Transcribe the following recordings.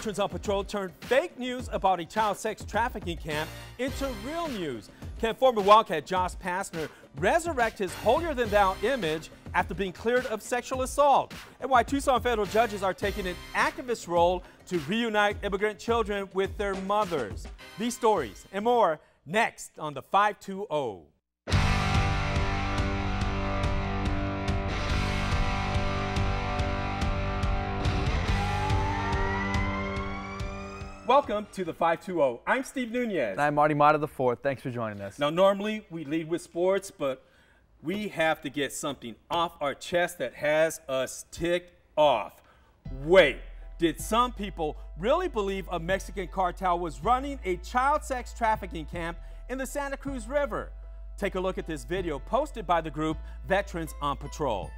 Veterans on Patrol turned fake news about a child sex trafficking camp into real news. Can former Wildcat Josh Pastner resurrect his holier-than-thou image after being cleared of sexual assault? And why Tucson federal judges are taking an activist role to reunite immigrant children with their mothers. These stories and more next on the 520. Welcome to the 520. I'm Steve Nunez. And I'm Arty the Fourth. Thanks for joining us. Now, normally we lead with sports, but we have to get something off our chest that has us ticked off. Wait, did some people really believe a Mexican cartel was running a child sex trafficking camp in the Santa Cruz River? Take a look at this video posted by the group Veterans on Patrol.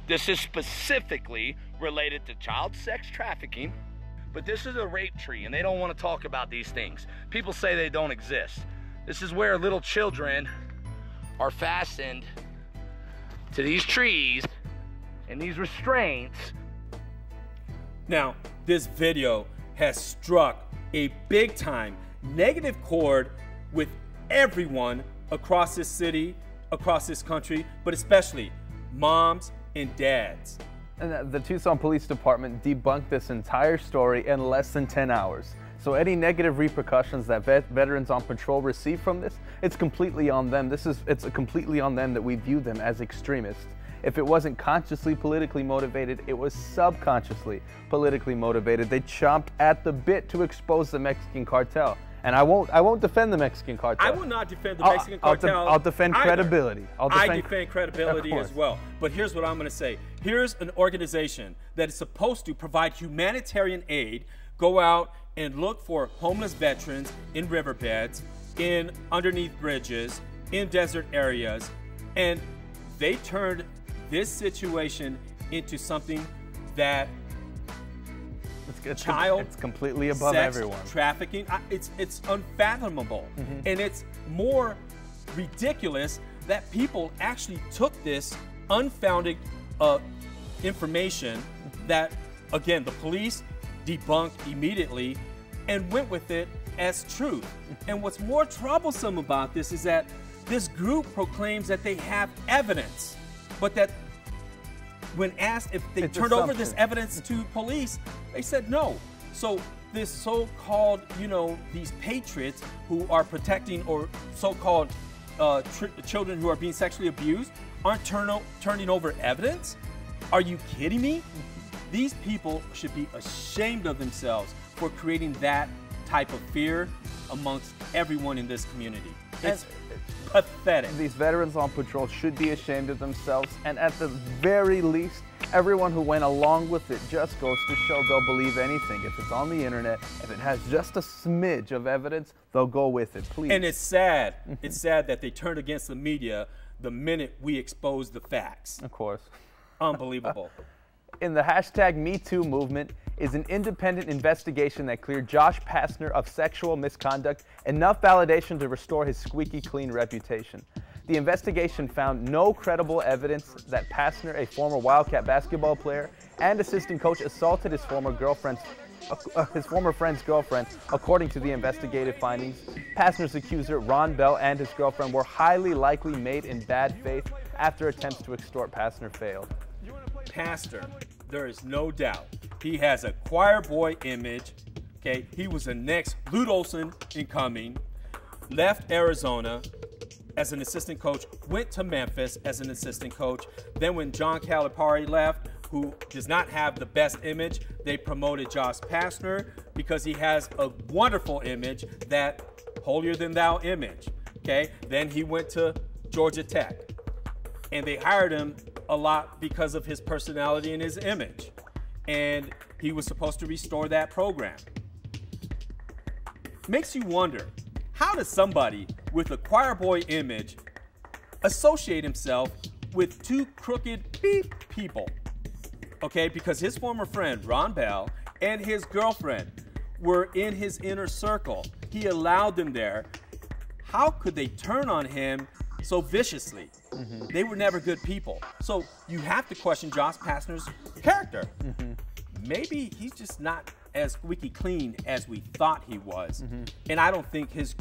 This is specifically related to child sex trafficking. But this is a rape tree, and they don't want to talk about these things. People say they don't exist. This is where little children are fastened to these trees and these restraints. Now, this video has struck a big-time negative chord with everyone across this city, across this country, but especially moms and dads. And the Tucson Police Department debunked this entire story in less than 10 hours. So any negative repercussions that Veterans on Patrol receive from this, it's completely on them. It's completely on them that we view them as extremists. If it wasn't consciously politically motivated, it was subconsciously politically motivated. They chomped at the bit to expose the Mexican cartel. And I won't defend the Mexican cartel. I will not defend the Mexican cartel. I'll defend credibility. I defend credibility as well. But here's what I'm going to say. Here's an organization that is supposed to provide humanitarian aid, go out and look for homeless veterans in riverbeds, in underneath bridges, in desert areas, and they turned this situation into something that it's completely above everyone. Trafficking, it's unfathomable. And it's more ridiculous that people actually took this unfounded information that, again, the police debunked immediately and went with it as truth. And what's more troublesome about this is that this group proclaims that they have evidence, but that when asked if they turned over this evidence to police, they said no. So this so-called, these patriots who are protecting or so-called children who are being sexually abused aren't turning over evidence? Are you kidding me? These people should be ashamed of themselves for creating that type of fear amongst everyone in this community. It's pathetic. These Veterans on Patrol should be ashamed of themselves, and at the very least, everyone who went along with it just goes to show they'll believe anything. If it's on the internet, if it has just a smidge of evidence, they'll go with it, please. And it's sad. It's sad that they turned against the media the minute we exposed the facts. Of course. Unbelievable. In the hashtag #MeToo movement is an independent investigation that cleared Josh Pastner of sexual misconduct, enough validation to restore his squeaky clean reputation. The investigation found no credible evidence that Pastner, a former Wildcat basketball player and assistant coach, assaulted his former friend's girlfriend. According to the investigative findings, Pastner's accuser, Ron Bell, and his girlfriend were highly likely made in bad faith after attempts to extort Pastner failed. Pastner, there is no doubt, he has a choir boy image. Okay, he was the next Lute Olson incoming, left Arizona as an assistant coach, went to Memphis as an assistant coach. Then when John Calipari left, who does not have the best image, they promoted Josh Pastner because he has a wonderful image, that holier-than-thou image. Okay, then he went to Georgia Tech, and they hired him a lot because of his personality and his image. And he was supposed to restore that program. Makes you wonder, how does somebody with a choir boy image associate himself with two crooked beep people? Okay, because his former friend, Ron Bell, and his girlfriend were in his inner circle. He allowed them there. How could they turn on him so viciously? They were never good people. So you have to question Josh Pastner's character. Maybe he's just not as squeaky clean as we thought he was. And I don't think his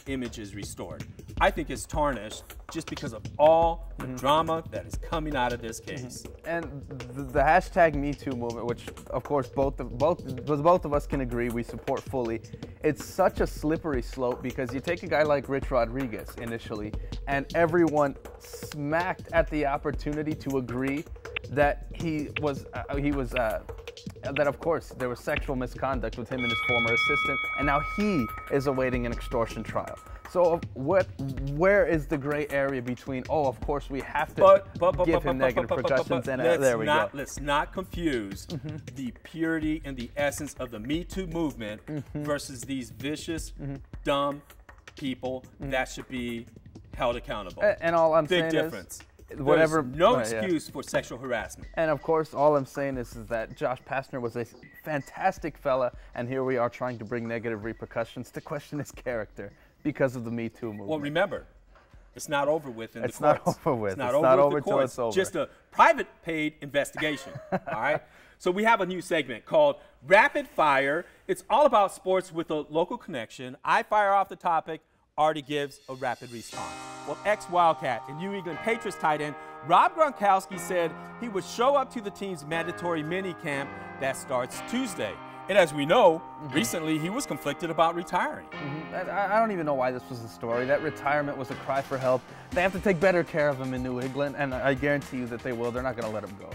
image is restored. I think it's tarnished just because of all the drama that is coming out of this case. And the hashtag #MeToo movement, which of course both of us can agree we support fully, it's such a slippery slope because you take a guy like Rich Rodriguez initially, and everyone smacked at the opportunity to agree that that of course there was sexual misconduct with him and his former assistant, and now he is awaiting an extortion trial. So where is the gray area between, oh, of course we have to give him negative repercussions, and there we go. Let's not confuse the purity and the essence of the Me Too movement versus these vicious, dumb people that should be held accountable. And all I'm Big saying difference. is, whatever, there's no excuse for sexual harassment. And of course, all I'm saying is that Josh Pastner was a fantastic fella, and here we are trying to bring negative repercussions to question his character because of the Me Too movement. Well, remember, it's not over with in the courts. It's not over with. It's not over till it's over. Just a private paid investigation, all right? So we have a new segment called Rapid Fire. It's all about sports with a local connection. I fire off the topic. Arty gives a rapid response. Well, ex-Wildcat and New England Patriots tight end Rob Gronkowski said he would show up to the team's mandatory mini-camp that starts Tuesday. And as we know, recently he was conflicted about retiring. I don't even know why this was the story. That retirement was a cry for help. They have to take better care of him in New England, and I guarantee you that they will. They're not going to let him go.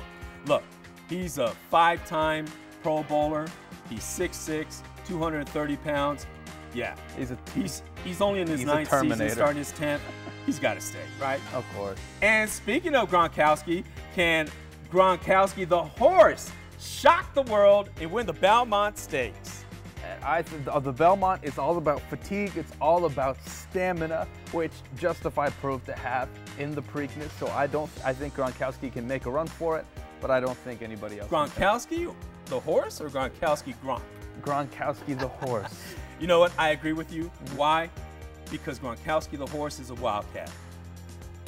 Look, he's a 5-time Pro Bowler. He's 6'6", 230 pounds. Yeah, he's only in his 9th season, starting his 10th. He's got to stay, right? Of course. And speaking of Gronkowski, can Gronkowski the horse shock the world and win the Belmont Stakes? The Belmont is all about fatigue. It's all about stamina, which Justified proved to have in the Preakness. So I think Gronkowski can make a run for it, but I don't think anybody else. Gronkowski the horse or Gronkowski Gronk? Gronkowski the horse. You know what? I agree with you. Why? Because Gronkowski the horse is a Wildcat.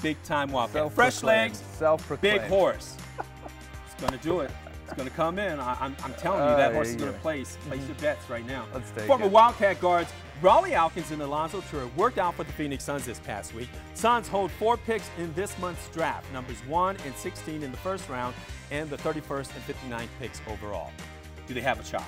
Big time Wildcat. Fresh legs, big horse. It's going to do it. It's going to come in. I'm telling you, that horse is going to place your bets right now. Let's take Former it. Wildcat guards Raleigh Alkins and Alonzo Trier worked out for the Phoenix Suns this past week. Suns hold 4 picks in this month's draft, numbers 1 and 16 in the first round, and the 31st and 59th picks overall. Do they have a shot?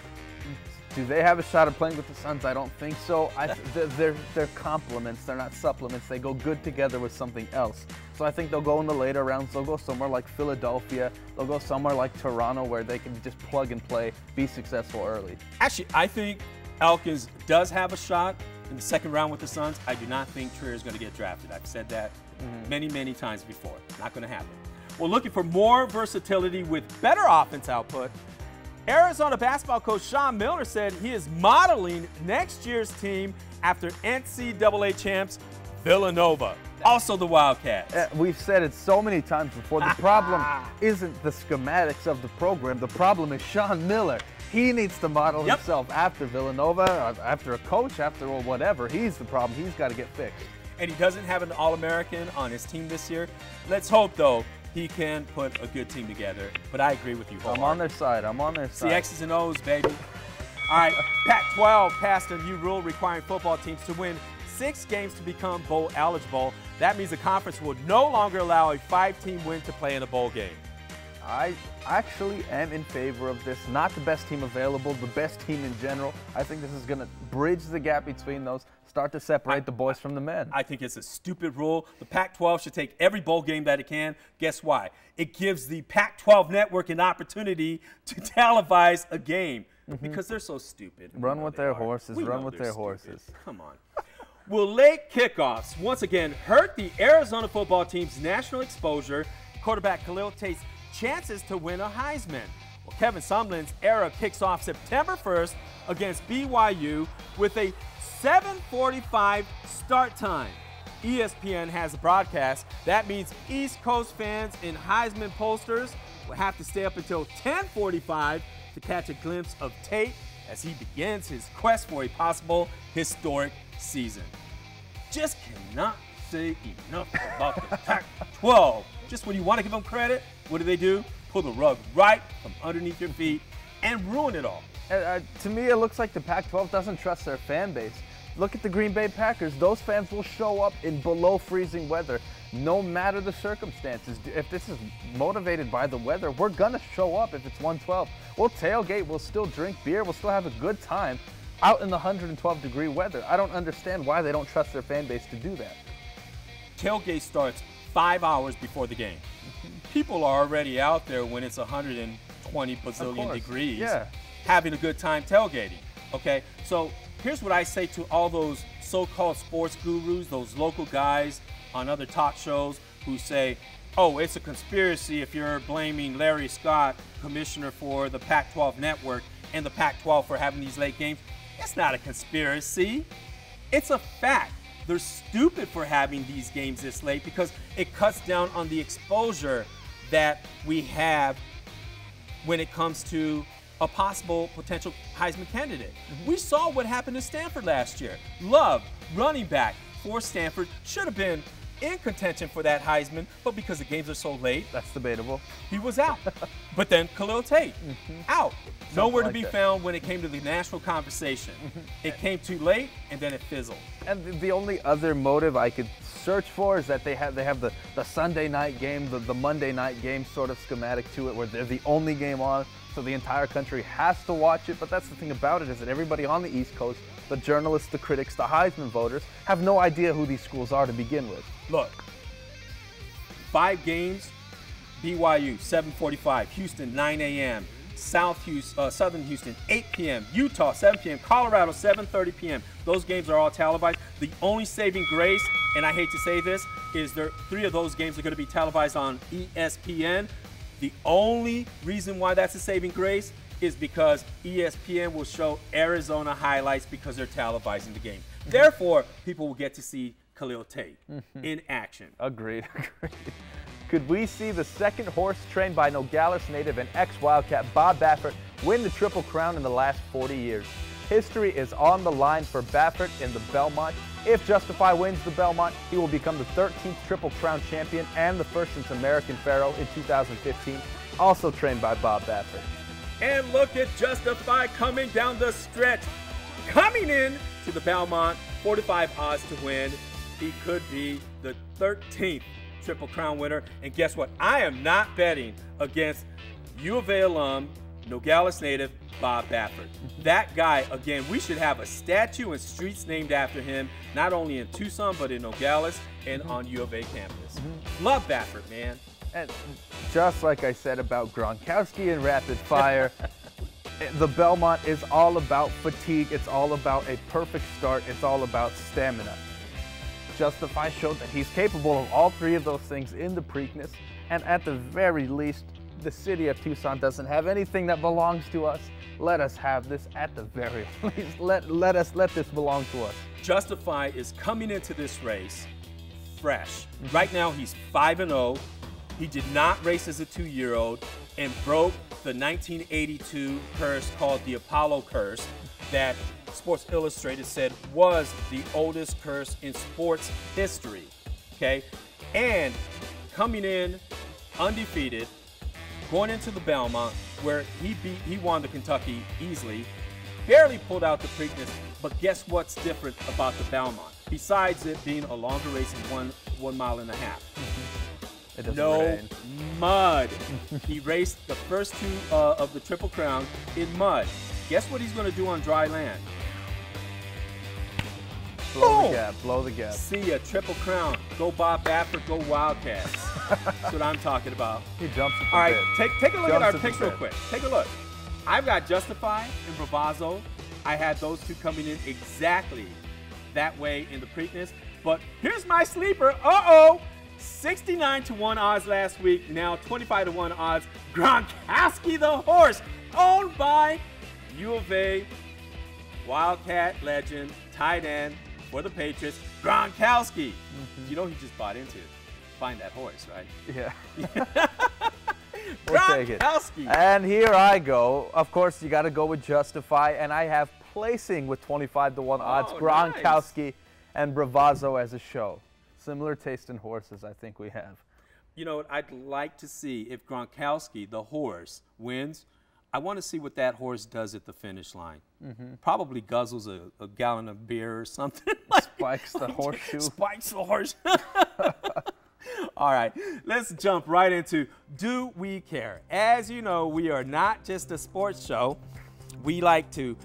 Do they have a shot at playing with the Suns? I don't think so. They're complements. They're not supplements. They go good together with something else. So I think they'll go in the later rounds. They'll go somewhere like Philadelphia. They'll go somewhere like Toronto where they can just plug and play, be successful early. Actually, I think Alkins does have a shot in the second round with the Suns. I do not think Trier is going to get drafted. I've said that many, many times before. Not going to happen. We're looking for more versatility with better offense output. Arizona basketball coach Sean Miller said he is modeling next year's team after NCAA champs Villanova, also the Wildcats. We've said it so many times before. The problem isn't the schematics of the program. The problem is Sean Miller. He needs to model himself after Villanova, after a coach, after whatever. He's the problem. He's got to get fixed. And he doesn't have an All-American on his team this year. Let's hope, though, he can put a good team together. But I agree with you. I'm on their side. I'm on their side. See X's and O's, baby. All right, Pac-12 passed a new rule requiring football teams to win 6 games to become bowl eligible. That means the conference will no longer allow a 5-team win to play in a bowl game. I actually am in favor of this. Not the best team available, the best team in general. I think this is going to bridge the gap between those, start to separate the boys from the men. I think it's a stupid rule. The Pac-12 should take every bowl game that it can. Guess why? It gives the Pac-12 network an opportunity to televise a game because they're so stupid. Run with their horses. Run with their horses. Come on. Will late kickoffs once again hurt the Arizona football team's national exposure? Quarterback Khalil Tate's chances to win a Heisman. Well, Kevin Sumlin's era kicks off September 1st against BYU with a 7:45 start time. ESPN has a broadcast. That means East Coast fans and Heisman posters will have to stay up until 10:45 to catch a glimpse of Tate as he begins his quest for a possible historic season. Just cannot say enough about the Pac-12. Just when you want to give them credit, what do? Pull the rug right from underneath your feet and ruin it all. To me, it looks like the Pac-12 doesn't trust their fan base. Look at the Green Bay Packers. Those fans will show up in below freezing weather, no matter the circumstances. If this is motivated by the weather, we're gonna show up if it's 112. We'll tailgate, we'll still drink beer, we'll still have a good time out in the 112-degree weather. I don't understand why they don't trust their fan base to do that. Tailgate starts 5 hours before the game. People are already out there when it's 120 bazillion degrees, having a good time tailgating, okay? So here's what I say to all those so-called sports gurus, those local guys on other talk shows who say, oh, it's a conspiracy if you're blaming Larry Scott, commissioner for the Pac-12 network, and the Pac-12 for having these late games. It's not a conspiracy. It's a fact. They're stupid for having these games this late because it cuts down on the exposure that we have when it comes to a possible potential Heisman candidate. We saw what happened to Stanford last year. Love, running back for Stanford, should have been in contention for that Heisman, but because the games are so late, that's debatable. He was out. But then Khalil Tate, out. Nowhere to be found when it came to the national conversation. It came too late, and then it fizzled. And the only other motive I could search for is that they have the Sunday night game, the Monday night game sort of schematic to it, where they're the only game on, so the entire country has to watch it. But that's the thing about it, is that everybody on the East Coast, the journalists, the critics, the Heisman voters, have no idea who these schools are to begin with. Look, 5 games, BYU, 7:45, Houston, 9 a.m., Southern Houston, 8 p.m., Utah, 7 p.m., Colorado, 7:30 p.m. Those games are all televised. The only saving grace, and I hate to say this, is 3 of those games are going to be televised on ESPN. The only reason why that's a saving grace is because ESPN will show Arizona highlights because they're televising the game. Therefore, people will get to see Khalil Tate in action. Agreed. Could we see the second horse trained by Nogales native and ex-Wildcat Bob Baffert win the Triple Crown in the last 40 years? History is on the line for Baffert in the Belmont. If Justify wins the Belmont, he will become the 13th Triple Crown champion and the first since American Pharoah in 2015, also trained by Bob Baffert. And look at Justify coming down the stretch. Coming in to the Belmont, 45 odds to win. He could be the 13th Triple Crown winner. And guess what? I am not betting against U of A alum, Nogales native, Bob Baffert. That guy, again, we should have a statue and streets named after him, not only in Tucson, but in Nogales and on U of A campus. Love Baffert, man. And just like I said about Gronkowski and rapid fire, the Belmont is all about fatigue. It's all about a perfect start. It's all about stamina. Justify showed that he's capable of all 3 of those things in the Preakness, and at the very least, the city of Tucson doesn't have anything that belongs to us. Let us have this at the very least. Let this belong to us. Justify is coming into this race fresh. Right now, he's 5-0. He did not race as a 2-year-old and broke the 1982 curse called the Apollo curse that Sports Illustrated said was the oldest curse in sports history, okay? And coming in undefeated, going into the Belmont, where he won the Kentucky easily, barely pulled out the Preakness, but guess what's different about the Belmont? Besides it being a longer race in 1 mile and a half. No mud. He raced the first 2 of the Triple Crown in mud. Guess what he's going to do on dry land? Blow the gap. See a Triple Crown. Go Bob Baffert, go Wildcats. That's what I'm talking about. He jumps at the All right, bit. take a look at our picks real quick. Take a look. I've got Justify and Bravazzo. I had those 2 coming in exactly that way in the Preakness. But here's my sleeper. 69-1 odds last week. Now 25-1 odds. Gronkowski the horse, owned by U of A, Wildcat legend, tight end for the Patriots, Gronkowski. You know he just bought into it. Find that horse, right? Yeah. We'll take it. Gronkowski. And here I go. Of course, you got to go with Justify, and I have placing with 25-1 odds, Gronkowski and Bravazzo as a show. Similar taste in horses, I think we have. You know what? I'd like to see if Gronkowski, the horse, wins. I want to see what that horse does at the finish line. Probably guzzles a gallon of beer or something. Spikes the horseshoe. Spikes the horse. All right, let's jump right into Do We Care? As you know, we are not just a sports show. We like to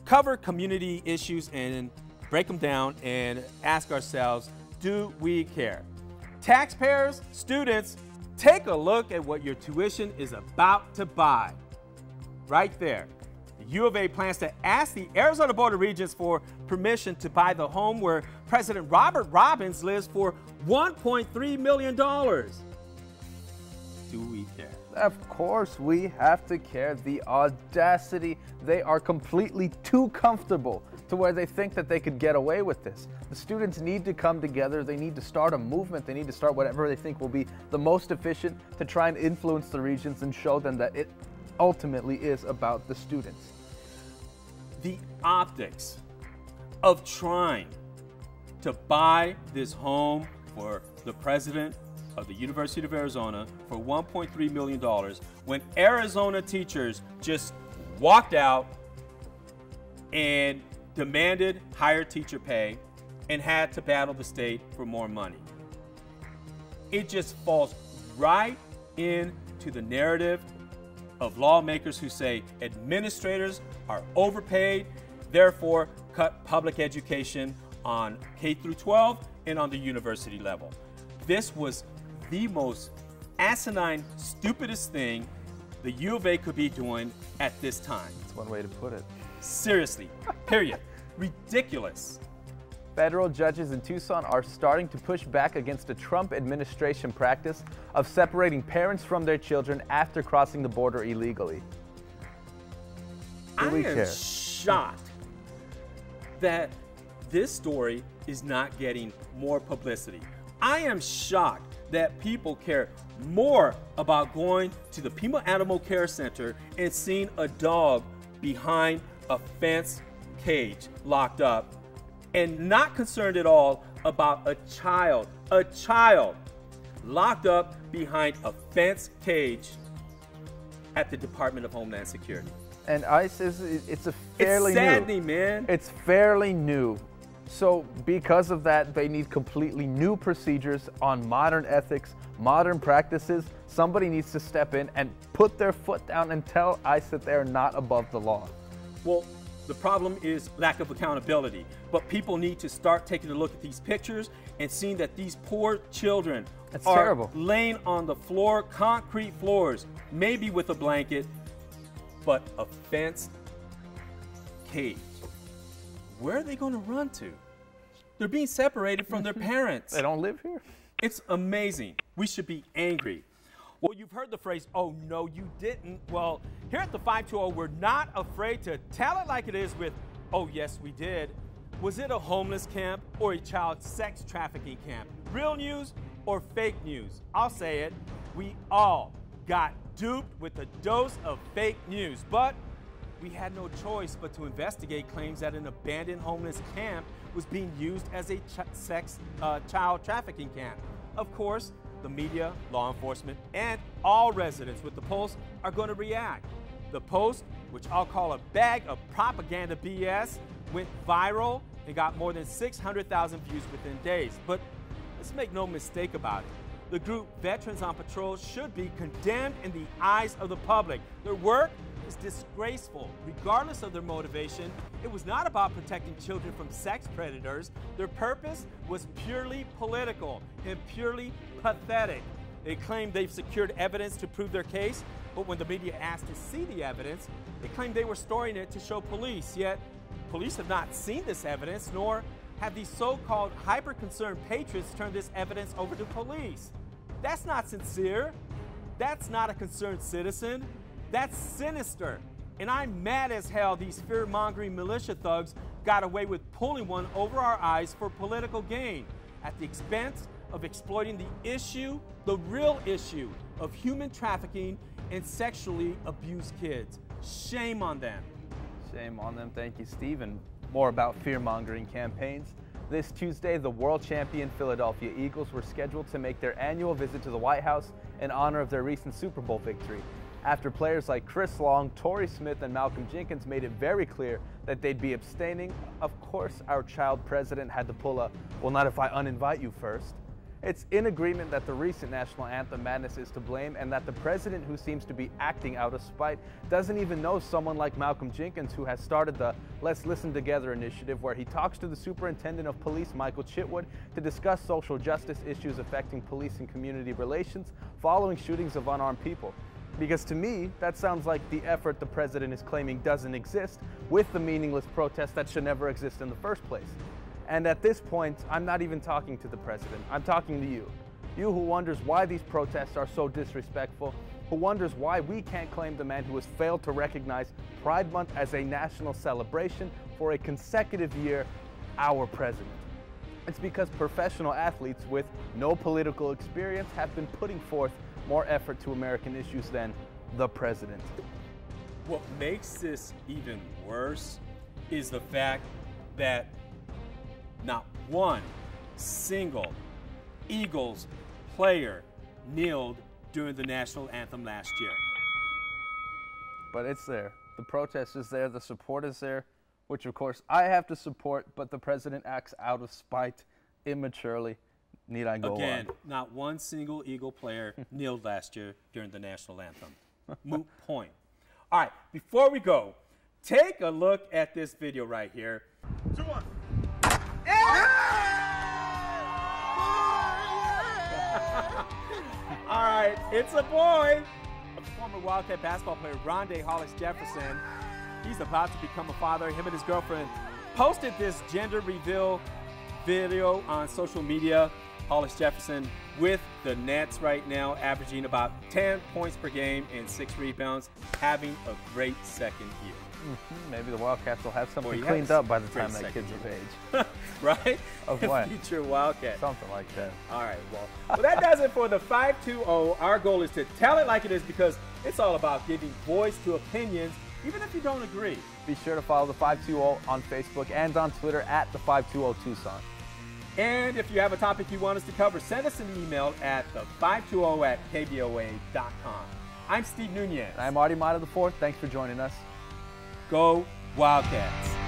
cover community issues and break them down and ask ourselves, do we care? Taxpayers, students, take a look at what your tuition is about to buy. Right there. The U of A plans to ask the Arizona Board of Regents for permission to buy the home where President Robert Robbins lives for $1.3 million. Do we care? Of course we have to care. The audacity. They are completely too comfortable to where they think that they could get away with this. The students need to come together. They need to start a movement. They need to start whatever they think will be the most efficient to try and influence the regents and show them that it ultimately is about the students. The optics of trying to buy this home for the president of the University of Arizona for $1.3 million when Arizona teachers just walked out and demanded higher teacher pay and had to battle the state for more money. It just falls right into the narrative of lawmakers who say administrators are overpaid, therefore cut public education on K through 12 and on the university level. This was the most asinine, stupidest thing the U of A could be doing at this time. That's one way to put it. Seriously, period. Ridiculous. Federal judges in Tucson are starting to push back against the Trump administration practice of separating parents from their children after crossing the border illegally. I am shocked that this story is not getting more publicity. I am shocked that people care more about going to the Pima Animal Care Center and seeing a dog behind a fence cage locked up and not concerned at all about a child locked up behind a fence cage at the Department of Homeland Security. And ICE it's fairly new. It's saddening, man. It's fairly new. So because of that, they need completely new procedures on modern ethics, modern practices. Somebody needs to step in and put their foot down and tell ICE that they're not above the law. Well, the problem is lack of accountability. But people need to start taking a look at these pictures and seeing that these poor children are terrible. Laying on the floor, concrete floors, maybe with a blanket, but a fenced cage. Where are they going to run to? They're being separated from their parents. They don't live here. It's amazing. We should be angry. Well, you've heard the phrase, oh, no, you didn't. Well, here at the 520, we're not afraid to tell it like it is with, oh, yes, we did. Was it a homeless camp or a child sex trafficking camp? Real news or fake news? I'll say it. We all got duped with a dose of fake news, but we had no choice but to investigate claims that an abandoned homeless camp was being used as a child trafficking camp. Of course, the media, law enforcement, and all residents with the Post are going to react. The Post, which I'll call a bag of propaganda BS, went viral and got more than 600,000 views within days. But let's make no mistake about it. The group Veterans on Patrol should be condemned in the eyes of the public. Their work is disgraceful. Regardless of their motivation, it was not about protecting children from sex predators. Their purpose was purely political and purely pathetic. They claim they've secured evidence to prove their case, but when the media asked to see the evidence, they claimed they were storing it to show police. Yet, police have not seen this evidence, nor have these so-called hyper-concerned patriots turned this evidence over to police. That's not sincere. That's not a concerned citizen. That's sinister. And I'm mad as hell these fear-mongering militia thugs got away with pulling one over our eyes for political gain at the expense of exploiting the issue, the real issue of human trafficking and sexually abused kids. Shame on them. Shame on them. Thank you, Steve. And more about fear-mongering campaigns. This Tuesday, the world champion Philadelphia Eagles were scheduled to make their annual visit to the White House in honor of their recent Super Bowl victory. after players like Chris Long, Torrey Smith, and Malcolm Jenkins made it very clear that they'd be abstaining. Of course, our child president had to pull a, well, not if I uninvite you first. It's in agreement that the recent national anthem madness is to blame, and that the president, who seems to be acting out of spite, doesn't even know someone like Malcolm Jenkins, who has started the Let's Listen Together initiative, where he talks to the superintendent of police, Michael Chitwood, to discuss social justice issues affecting police and community relations following shootings of unarmed people. Because to me, that sounds like the effort the president is claiming doesn't exist with the meaningless protest that should never exist in the first place. And at this point, I'm not even talking to the president. I'm talking to you. You who wonders why these protests are so disrespectful, who wonders why we can't claim the man who has failed to recognize Pride Month as a national celebration for a consecutive year, our president. It's because professional athletes with no political experience have been putting forth more effort to American issues than the president. What makes this even worse is the fact that not one single Eagles player kneeled during the national anthem last year. But it's there. The protest is there. The support is there, which of course I have to support, but the president acts out of spite, immaturely. Need I go Again, on? not one single Eagle player kneeled last year during the national anthem. Moot point. All right, before we go, take a look at this video right here. 2-1. All right, it's a boy. A former Wildcat basketball player, Rondé Hollis Jefferson. He's about to become a father. Him and his girlfriend posted this gender reveal video on social media. Hollis Jefferson with the Nets right now, averaging about 10 points per game and 6 rebounds, having a great second year. Maybe the Wildcats will have something cleaned up by the time that kid's of age. Right? Of what? Future Wildcat. Something like that. All right, well, that does it for the 520. Our goal is to tell it like it is, because it's all about giving voice to opinions, even if you don't agree. Be sure to follow the 520 on Facebook and on Twitter at the 520 Tucson. And if you have a topic you want us to cover, send us an email at the520@KVOA.com. I'm Steve Nunez. I'm Arty IV. Thanks for joining us. Go Wildcats.